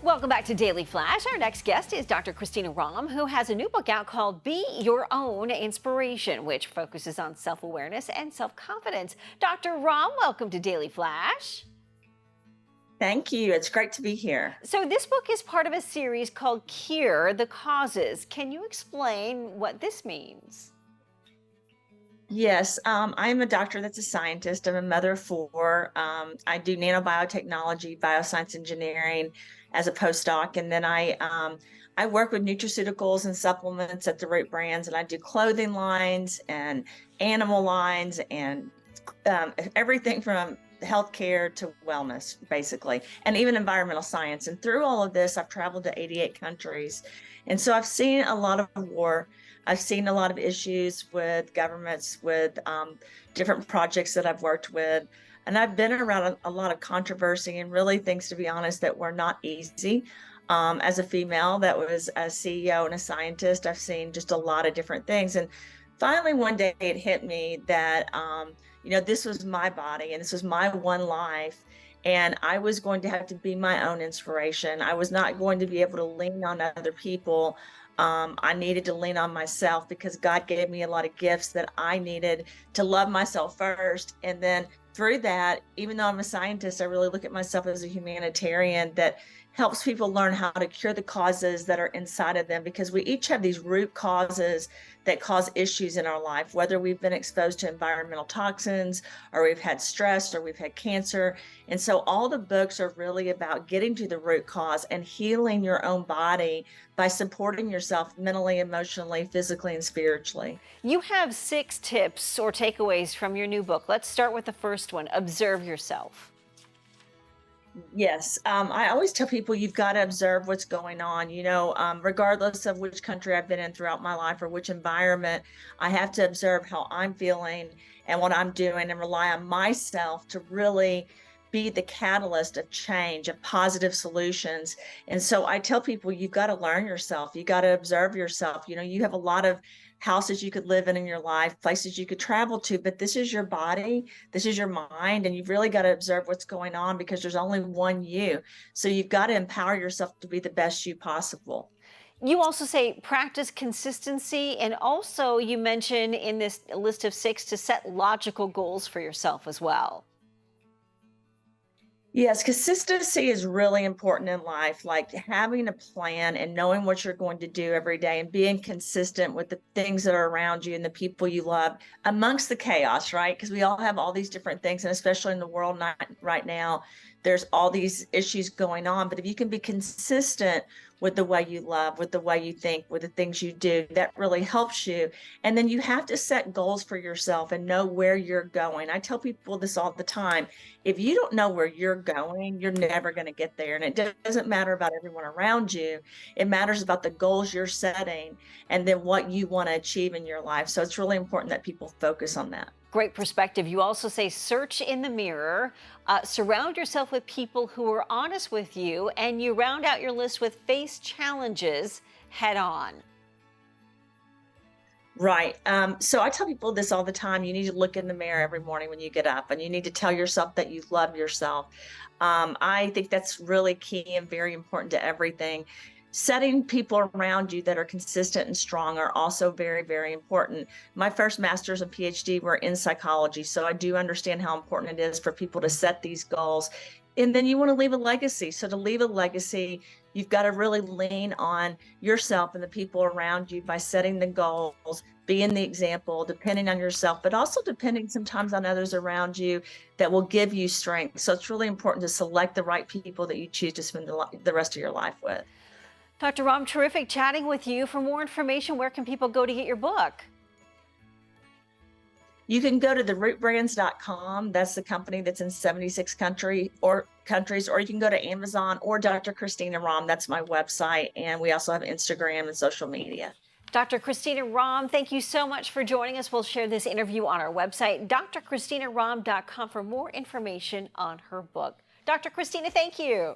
Welcome back to Daily Flash. Our next guest is Dr. Christina Rahm, who has a new book out called Be Your Own Inspiration, which focuses on self-awareness and self-confidence. Dr. Rahm, welcome to Daily Flash. Thank you. It's great to be here. So this book is part of a series called Cure the Causes. Can you explain what this means? Yes, I'm a doctor that's a scientist. I'm a mother of four. I do nanobiotechnology, bioscience engineering as a postdoc, and then I work with nutraceuticals and supplements at the Root Brands, and I do clothing lines and animal lines and everything from healthcare to wellness, basically, and even environmental science. And through all of this, I've traveled to 88 countries. And so I've seen a lot of war. I've seen a lot of issues with governments, with different projects that I've worked with. And I've been around a lot of controversy and really things, to be honest, that were not easy. As a female that was a CEO and a scientist, I've seen just a lot of different things. And finally, one day it hit me that, this was my body and this was my one life. And I was going to have to be my own inspiration. I was not going to be able to lean on other people. I needed to lean on myself because God gave me a lot of gifts that I needed to love myself first. And then through that, even though I'm a scientist, I really look at myself as a humanitarian that helps people learn how to cure the causes that are inside of them, because we each have these root causes that cause issues in our life, whether we've been exposed to environmental toxins or we've had stress or we've had cancer. And so all the books are really about getting to the root cause and healing your own body by supporting yourself mentally, emotionally, physically, and spiritually. You have 6 tips or takeaways from your new book. Let's start with the first one. Observe yourself. Yes, I always tell people you've got to observe what's going on, regardless of which country I've been in throughout my life or which environment. I have to observe how I'm feeling and what I'm doing and rely on myself to really be the catalyst of change, of positive solutions. And so I tell people you've got to learn yourself. You got to observe yourself. You have a lot of houses you could live in your life, places you could travel to, but this is your body, this is your mind, and you've really got to observe what's going on because there's only one you. So you've got to empower yourself to be the best you possible. You also say practice consistency, and also you mention in this list of 6 to set logical goals for yourself as well. Yes, consistency is really important in life, like having a plan and knowing what you're going to do every day and being consistent with the things that are around you and the people you love amongst the chaos, right? Because we all have all these different things, and especially in the world right now, there's all these issues going on. But if you can be consistent with the way you love, with the way you think, with the things you do, that really helps you. And then you have to set goals for yourself and know where you're going. I tell people this all the time. If you don't know where you're going, you're never going to get there. And it doesn't matter about everyone around you. It matters about the goals you're setting and then what you want to achieve in your life. So it's really important that people focus on that. Great perspective. You also say search in the mirror, surround yourself with people who are honest with you, and you round out your list with face challenges head on. Right. So I tell people this all the time. You need to look in the mirror every morning when you get up, and you need to tell yourself that you love yourself. I think that's really key and very important to everything. Setting people around you that are consistent and strong are also very, very important. My first master's and PhD were in psychology, so I do understand how important it is for people to set these goals. And then you want to leave a legacy. So to leave a legacy, you've got to really lean on yourself and the people around you by setting the goals, being the example, depending on yourself, but also depending sometimes on others around you that will give you strength. So it's really important to select the right people that you choose to spend the rest of your life with. Dr. Rahm, terrific chatting with you. For more information, where can people go to get your book? You can go to therootbrands.com. That's the company that's in 76 countries, or you can go to Amazon or Dr. Christina Rahm. That's my website. And we also have Instagram and social media. Dr. Christina Rahm, thank you so much for joining us. We'll share this interview on our website, drchristinarahm.com, for more information on her book. Dr. Christina, thank you.